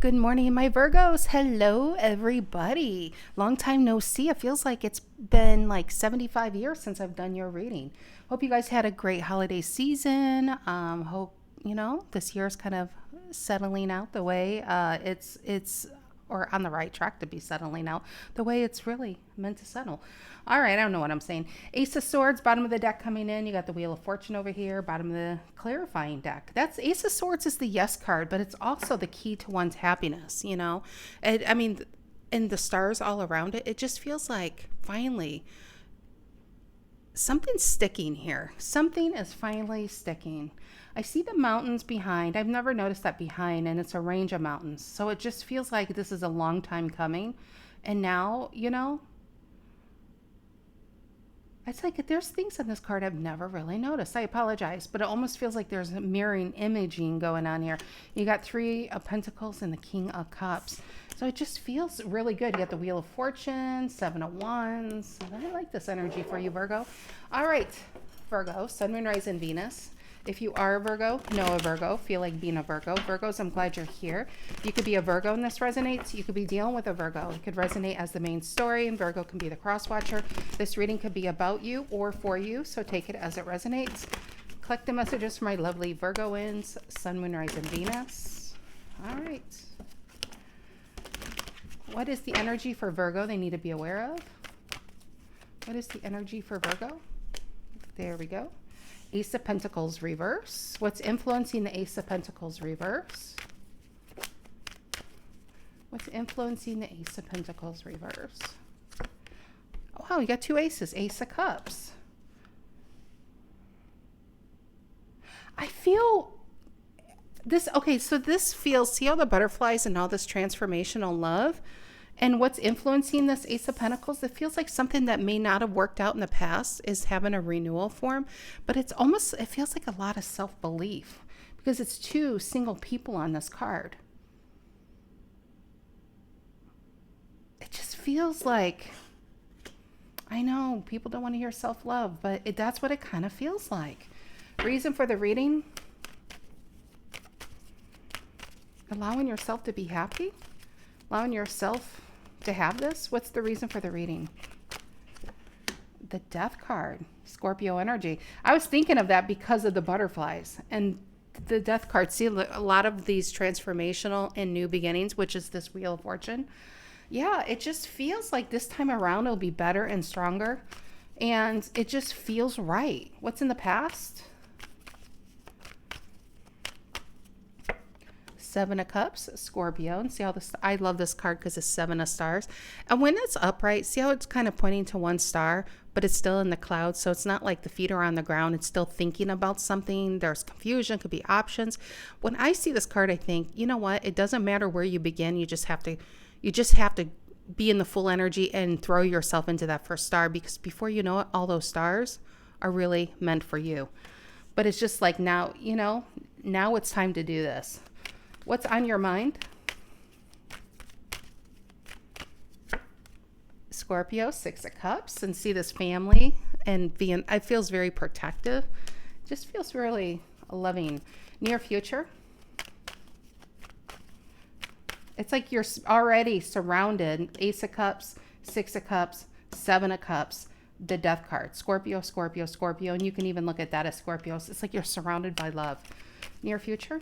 Good morning, my Virgos. Hello, everybody. Long time no see. It feels like it's been like 75 years since I've done your reading. Hope you guys had a great holiday season. Hope, this year is kind of settling out the way or on the right track to be settling out the way it's really meant to settle. All right, I don't know what I'm saying. Ace of Swords, bottom of the deck coming in. You got the Wheel of Fortune over here, bottom of the clarifying deck. That's Ace of Swords is the yes card, but it's also the key to one's happiness, and the stars all around it. It just feels like finally something's sticking here. Something is finally sticking. I see the mountains behind. I've never noticed that behind, and it's a range of mountains. So it just feels like this is a long time coming. And now, it's like there's things on this card I've never really noticed. I apologize, but it almost feels like there's a mirroring imaging going on here. You got Three of Pentacles and the King of Cups. So it just feels really good. You got the Wheel of Fortune, Seven of Wands. I like this energy for you, Virgo. All right, Virgo, Sun, Moon, Rising, Venus. If you are a Virgo, know a Virgo, feel like being a Virgo. Virgos, I'm glad you're here. You could be a Virgo and this resonates. You could be dealing with a Virgo. It could resonate as the main story, and Virgo can be the cross watcher. This reading could be about you or for you, so take it as it resonates. Collect the messages for my lovely Virgoans, Sun, Moon, Rising, Venus. All right. What is the energy for Virgo they need to be aware of? What is the energy for Virgo? There we go. Ace of Pentacles reverse. What's influencing the Ace of Pentacles reverse? What's influencing the Ace of Pentacles reverse? Oh, wow, you got two aces. Ace of Cups. I feel this, okay, so this feels, see all the butterflies and all this transformational love? And what's influencing this Ace of Pentacles, it feels like something that may not have worked out in the past is having a renewal form, but it feels like a lot of self-belief because it's two single people on this card. It just feels like, I know people don't want to hear self-love, but that's what it kind of feels like. Reason for the reading, allowing yourself to be happy, allowing yourself to have this. What's the reason for the reading? The Death card, Scorpio energy. I was thinking of that because of the butterflies and the Death card. See, a lot of these transformational and new beginnings, which is this Wheel of Fortune. Yeah, it just feels like this time around it'll be better and stronger, and it just feels right. What's in the past? Seven of Cups, Scorpio. And see how this, I love this card because it's Seven of Stars. And when it's upright, see how it's kind of pointing to one star, but it's still in the clouds. So it's not like the feet are on the ground. It's still thinking about something. There's confusion, could be options. When I see this card, I think, you know what? It doesn't matter where you begin. You just have to be in the full energy and throw yourself into that first star, because before you know it, all those stars are really meant for you. But it's just like now, now it's time to do this. What's on your mind? Scorpio, Six of Cups, and see this family and it feels very protective. Just feels really loving. Near future. It's like you're already surrounded. Ace of Cups, Six of Cups, Seven of Cups, the Death card. Scorpio, Scorpio, Scorpio, and you can even look at that as Scorpios. It's like you're surrounded by love. Near future.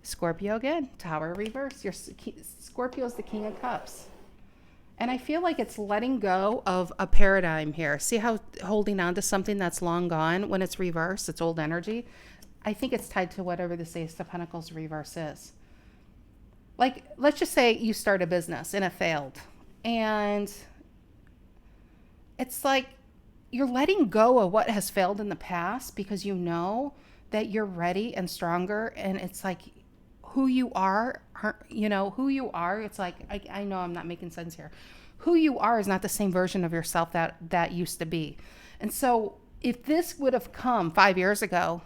Scorpio again, Tower reverse. Scorpio is the King of Cups. And I feel like it's letting go of a paradigm here. See how holding on to something that's long gone, when it's reversed, it's old energy. I think it's tied to whatever the Ace of Pentacles reverse is. Like, let's just say you start a business and it failed. And it's like you're letting go of what has failed in the past because you know that you're ready and stronger. And it's like, who you are, who you are. It's like, I know I'm not making sense here. Who you are is not the same version of yourself that used to be. And so if this would have come 5 years ago,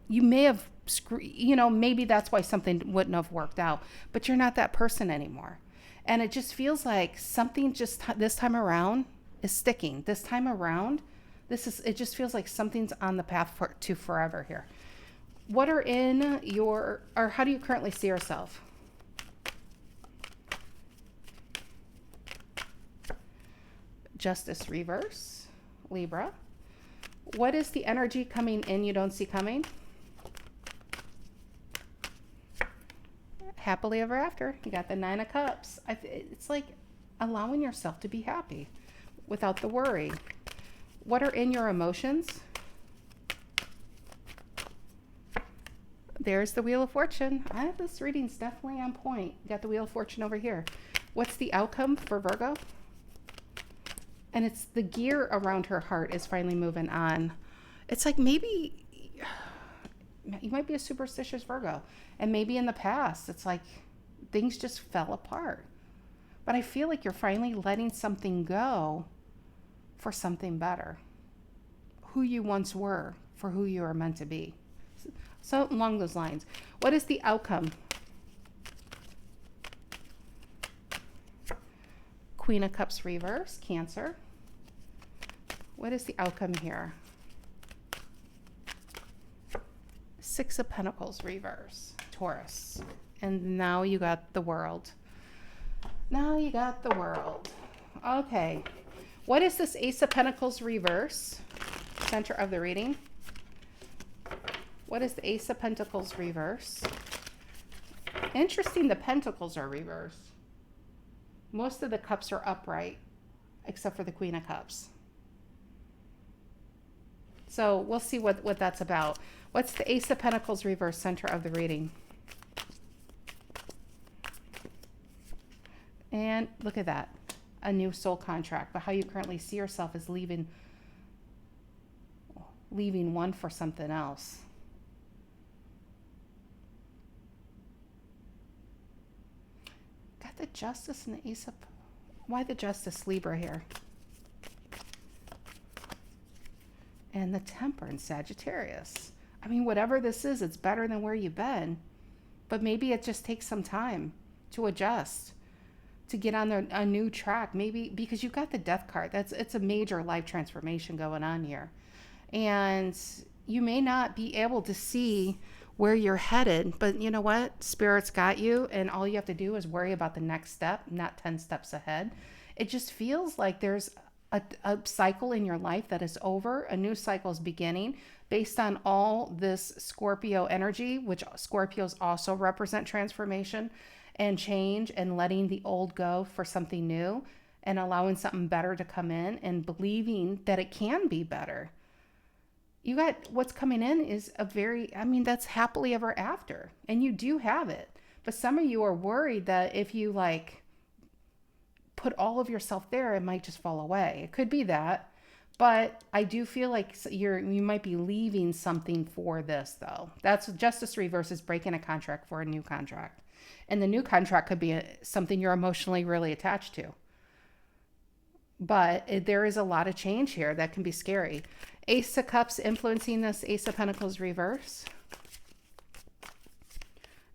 you may have, maybe that's why something wouldn't have worked out, but you're not that person anymore. And it just feels like something just this time around is sticking. This time around, it just feels like something's on the path to forever here. What are in your, or how do you currently see yourself? Justice reverse, Libra. What is the energy coming in you don't see coming? Happily ever after. You got the 9 of Cups. It's like allowing yourself to be happy without the worry. What are in your emotions? There's the Wheel of Fortune. This reading's definitely on point. You got the Wheel of Fortune over here. What's the outcome for Virgo? And it's the gear around her heart is finally moving on. It's like maybe you might be a superstitious Virgo. And maybe in the past, it's like things just fell apart. But I feel like you're finally letting something go for something better. Who you once were for who you are meant to be. So along those lines, what is the outcome? Queen of Cups reverse, Cancer. What is the outcome here? 6 of Pentacles reverse, Taurus. And now you got the World. Now you got the World. Okay. What is this Ace of Pentacles reverse? Center of the reading. What is the Ace of Pentacles reverse? Interesting, the Pentacles are reversed. Most of the cups are upright, except for the Queen of Cups. So we'll see what that's about. What's the Ace of Pentacles reverse, center of the reading? And look at that. A new soul contract. But how you currently see yourself is leaving one for something else. Got the Justice and the Ace of... Why the Justice, Libra here? And the Temperance, Sagittarius. I mean, whatever this is, it's better than where you've been. But maybe it just takes some time to adjust, to get on a new track. Maybe because you've got the Death card. It's a major life transformation going on here. And you may not be able to see where you're headed, but you know what? Spirit's got you, and all you have to do is worry about the next step, not 10 steps ahead. It just feels like there's a cycle in your life that is over. A new cycle is beginning based on all this Scorpio energy, which Scorpios also represent transformation and change and letting the old go for something new and allowing something better to come in and believing that it can be better. You got what's coming in is that's happily ever after. And you do have it. But some of you are worried that if you put all of yourself there, it might just fall away. It could be that. But I do feel like you might be leaving something for this, though. That's Justice reverse is breaking a contract for a new contract. And the new contract could be something you're emotionally really attached to. But there is a lot of change here that can be scary. Ace of Cups influencing this Ace of Pentacles reverse.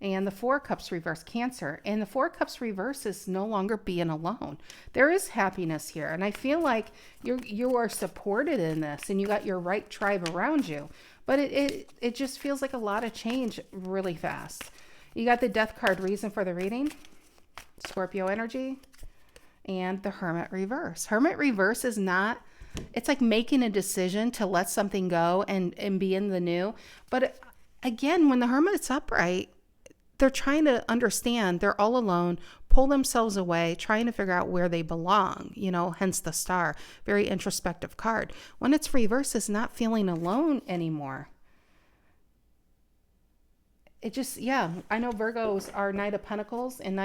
And the 4 Cups reverse, Cancer. And the 4 Cups reverse is no longer being alone. There is happiness here. And I feel like you are supported in this and you got your right tribe around you. But it just feels like a lot of change really fast. You got the Death card, reason for the reading. Scorpio energy. And the Hermit reverse. Hermit reverse is not... It's like making a decision to let something go and be in the new. But again, when the Hermit's upright, they're trying to understand they're all alone, pull themselves away, trying to figure out where they belong, hence the Star. Very introspective card. When it's reverse, it's not feeling alone anymore. It just, I know Virgos are Knight of Pentacles and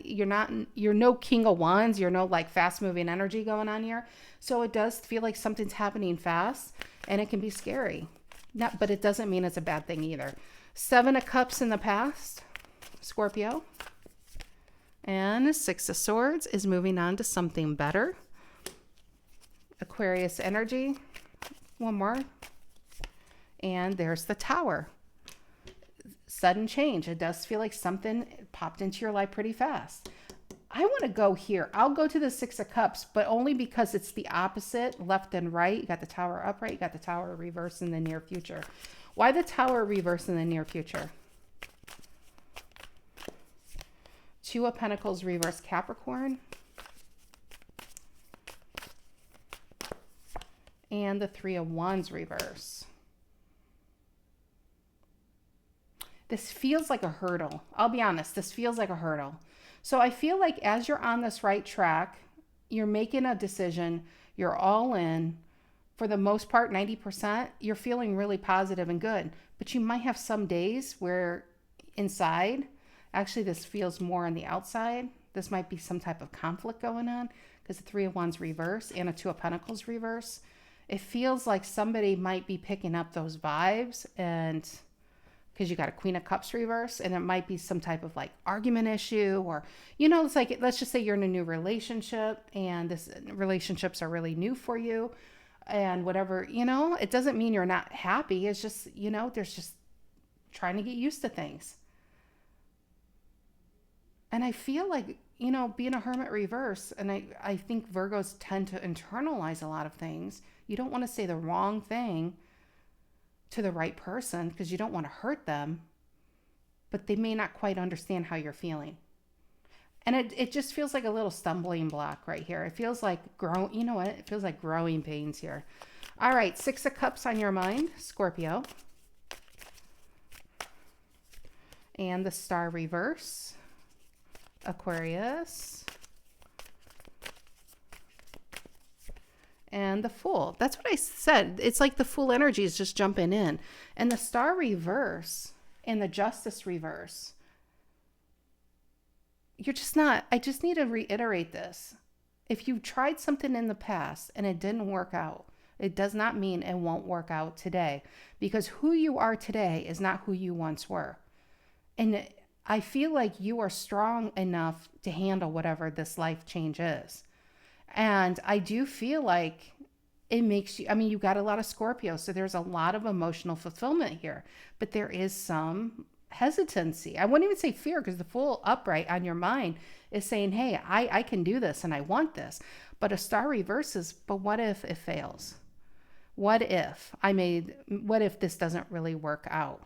you're no King of Wands. You're no fast moving energy going on here. So it does feel like something's happening fast and it can be scary. But it doesn't mean it's a bad thing either. 7 of Cups in the past, Scorpio. And 6 of Swords is moving on to something better. Aquarius energy. One more. And there's the Tower. Sudden change. It does feel like something popped into your life pretty fast. I want to go here. I'll go to the 6 of Cups, but only because it's the opposite, left and right. You got the Tower upright, you got the Tower reverse in the near future. Why the Tower reverse in the near future? Two of Pentacles reverse, Capricorn. And the Three of Wands reverse. This feels like a hurdle. I'll be honest, this feels like a hurdle. So I feel like as you're on this right track, you're making a decision, you're all in. For the most part, 90%, you're feeling really positive and good. But you might have some days where inside, actually this feels more on the outside. This might be some type of conflict going on because the Three of Wands reverse and a Two of Pentacles reverse. It feels like somebody might be picking up those vibes, and because you got a Queen of Cups reverse, and it might be some type of like argument issue, or, you know, it's like, let's just say you're in a new relationship and this relationships are really new for you and whatever, you know, it doesn't mean you're not happy. It's just, you know, there's just trying to get used to things. And I feel like, you know, being a Hermit reverse, and I think Virgos tend to internalize a lot of things. You don't want to say the wrong thing to the right person because you don't want to hurt them, but they may not quite understand how you're feeling. And it just feels like a little stumbling block right here. It feels like you know what? It feels like growing pains here. All right, Six of Cups on your mind, Scorpio. And the Star reverse, Aquarius. And the Fool. That's what I said. It's like the Fool energy is just jumping in. And the Star reverse and the Justice reverse. You're just not, I just need to reiterate this. If you tried something in the past and it didn't work out, it does not mean it won't work out today, because who you are today is not who you once were. And I feel like you are strong enough to handle whatever this life change is. And I do feel like it makes you, I mean, you got a lot of Scorpio, so there's a lot of emotional fulfillment here, but there is some hesitancy. I wouldn't even say fear, because the Fool upright on your mind is saying, hey, I can do this and I want this. But a Star reverses, but what if it fails? What if this doesn't really work out?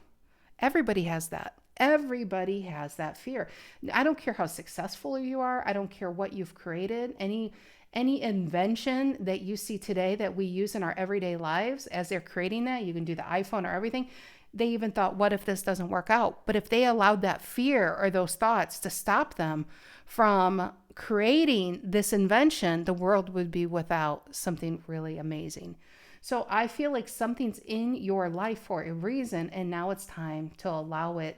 Everybody has that. Everybody has that fear. I don't care how successful you are. I don't care what you've created. Any invention that you see today that we use in our everyday lives, as they're creating that, you can do the iPhone or everything. They even thought, what if this doesn't work out? But if they allowed that fear or those thoughts to stop them from creating this invention, the world would be without something really amazing. So I feel like something's in your life for a reason, and now it's time to allow it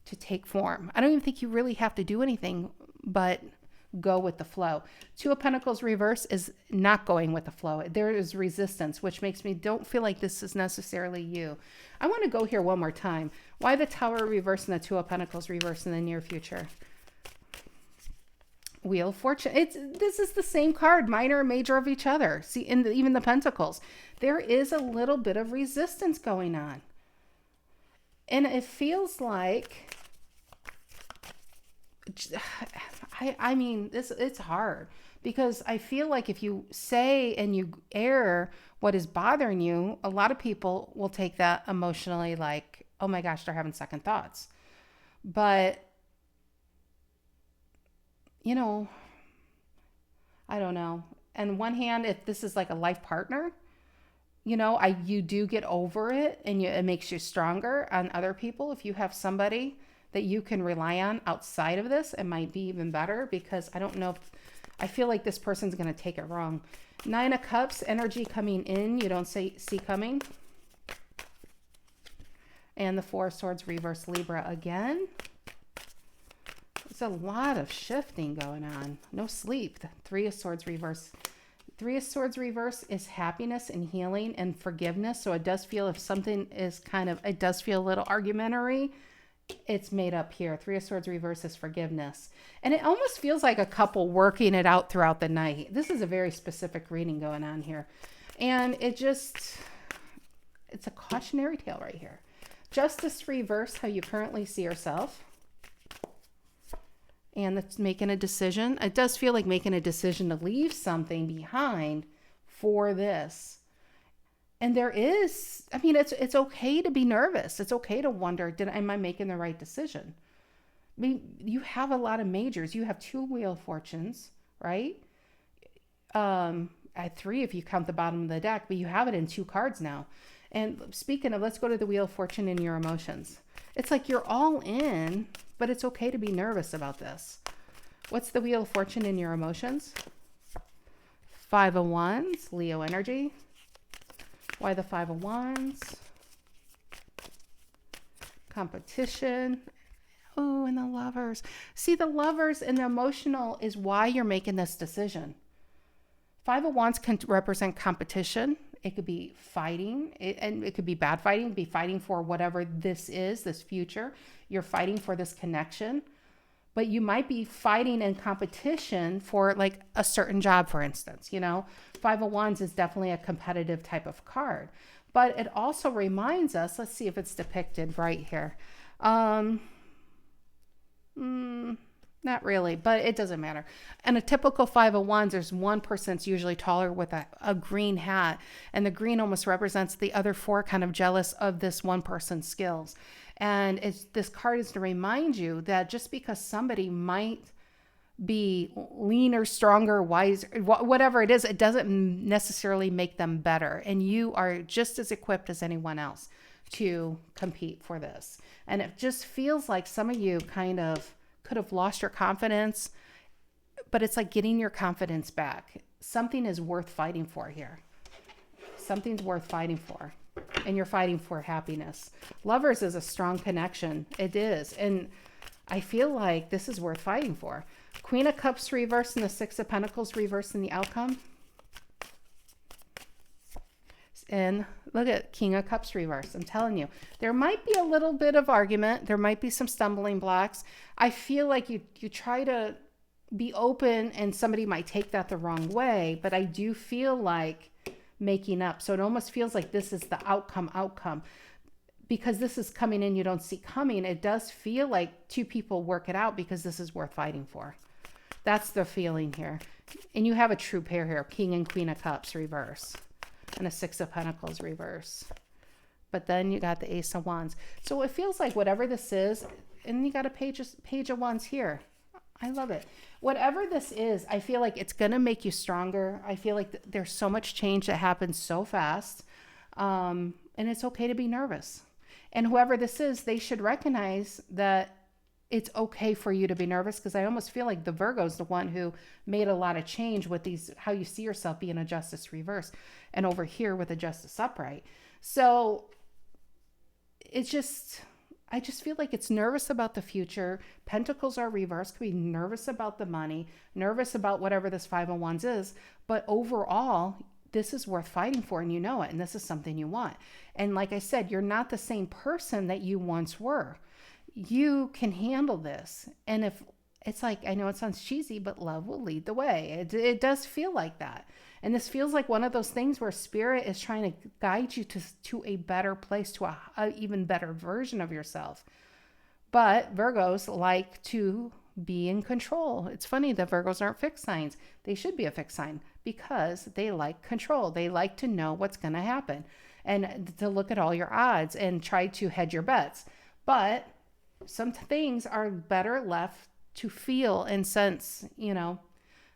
to take form. I don't even think you really have to do anything but go with the flow. Two of Pentacles reverse is not going with the flow. There is resistance, which makes me don't feel like this is necessarily you. I want to go here one more time. Why the Tower reverse and the Two of Pentacles reverse in the near future? Wheel of Fortune. This is the same card, minor and major of each other. See, even the Pentacles, there is a little bit of resistance going on. And it feels like, I mean, it's hard, because I feel like if you say and you air what is bothering you, a lot of people will take that emotionally like, oh my gosh, they're having second thoughts. But, you know, I don't know. On one hand, if this is like a life partner, you know, you do get over it and it makes you stronger. On other people, if you have somebody that you can rely on outside of this, it might be even better, because I don't know I feel like this person's going to take it wrong. Nine of Cups, energy coming in, you don't see coming. And the Four of Swords reverse, Libra again. There's a lot of shifting going on. No sleep. The Three of Swords reverse. Three of Swords reverse is happiness and healing and forgiveness. So it does feel, if something is it does feel a little argumentary, it's made up here. Three of Swords reverse is forgiveness. And it almost feels like a couple working it out throughout the night. This is a very specific reading going on here. And it's a cautionary tale right here. Justice reverse, how you currently see yourself. And it's making a decision. It does feel like making a decision to leave something behind for this. And there is, I mean, it's okay to be nervous. It's okay to wonder, am I making the right decision? I mean, you have a lot of majors. You have 2 Wheel of Fortunes, right? At 3 if you count the bottom of the deck, but you have it in 2 cards now. And speaking of, let's go to the Wheel of Fortune in your emotions. It's like you're all in, but it's okay to be nervous about this. What's the Wheel of Fortune in your emotions? 5 of Wands, Leo energy. Why the 5 of Wands? Competition. Oh, and the Lovers. See, the Lovers and the emotional is why you're making this decision. 5 of Wands can represent competition. It could be fighting, and it could be bad fighting, be fighting for whatever this is, this future. You're fighting for this connection. But you might be fighting in competition for like a certain job, for instance. 5 of Wands is definitely a competitive type of card. But it also reminds us, let's see if it's depicted right here. Not really, but it doesn't matter. And a typical 5 of Wands, there's one person that's usually taller with a green hat. And the green almost represents the other 4 kind of jealous of this one person's skills. And this card is to remind you that just because somebody might be leaner, stronger, wiser, whatever it is, it doesn't necessarily make them better. And you are just as equipped as anyone else to compete for this. And it just feels like some of you kind of could have lost your confidence, but it's like getting your confidence back. Something is worth fighting for here. Something's worth fighting for. And you're fighting for happiness. Lovers is a strong connection. It is. And I feel like this is worth fighting for. Queen of Cups reversed and the 6 of Pentacles reversed in the outcome. And look at King of Cups reversed. I'm telling you, there might be a little bit of argument. There might be some stumbling blocks. I feel like you try to be open and somebody might take that the wrong way. But I do feel like making up. So it almost feels like this is the outcome. Because this is coming in you don't see coming. It does feel like 2 people work it out because this is worth fighting for. That's the feeling here. And you have a true pair here. King and Queen of Cups reverse. And a 6 of Pentacles reverse. But then you got the Ace of Wands. So it feels like whatever this is, and you got a page of Wands here. I love it. Whatever this is, I feel like it's going to make you stronger. I feel like there's so much change that happens so fast. And it's okay to be nervous. And whoever this is, they should recognize that it's okay for you to be nervous, because I almost feel like the Virgo is the one who made a lot of change with these, how you see yourself being a Justice reverse and over here with a Justice upright. So it's just, I just feel like it's nervous about the future. Pentacles are reversed. Could be nervous about the money, nervous about whatever this 5 of Wands is. But overall, this is worth fighting for, and you know it. And this is something you want. And like I said, you're not the same person that you once were. You can handle this. And if it's like, I know it sounds cheesy, but love will lead the way. It does feel like that. And this feels like one of those things where Spirit is trying to guide you to a better place, to a even better version of yourself. But Virgos like to be in control. It's funny that Virgos aren't fixed signs. They should be a fixed sign because they like control. They like to know what's going to happen and to look at all your odds and try to hedge your bets. But some things are better left to feel and sense,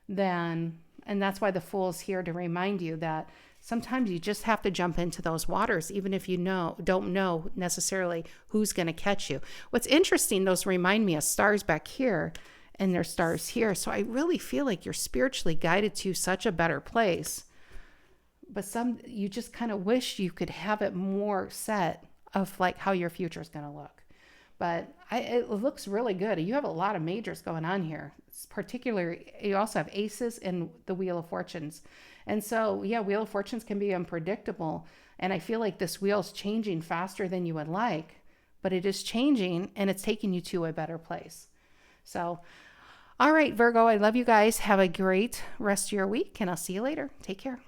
than, and that's why the Fool's here to remind you that sometimes you just have to jump into those waters, even if you don't know necessarily who's going to catch you. What's interesting, those remind me of stars back here, and there's stars here. So I really feel like you're spiritually guided to such a better place. But you just kind of wish you could have it more set of like how your future is going to look. But it looks really good. You have a lot of majors going on here. It's particularly, you also have aces and the Wheel of Fortunes. And so, yeah, Wheel of Fortunes can be unpredictable. And I feel like this wheel is changing faster than you would like. But it is changing, and it's taking you to a better place. So, all right, Virgo, I love you guys. Have a great rest of your week, and I'll see you later. Take care.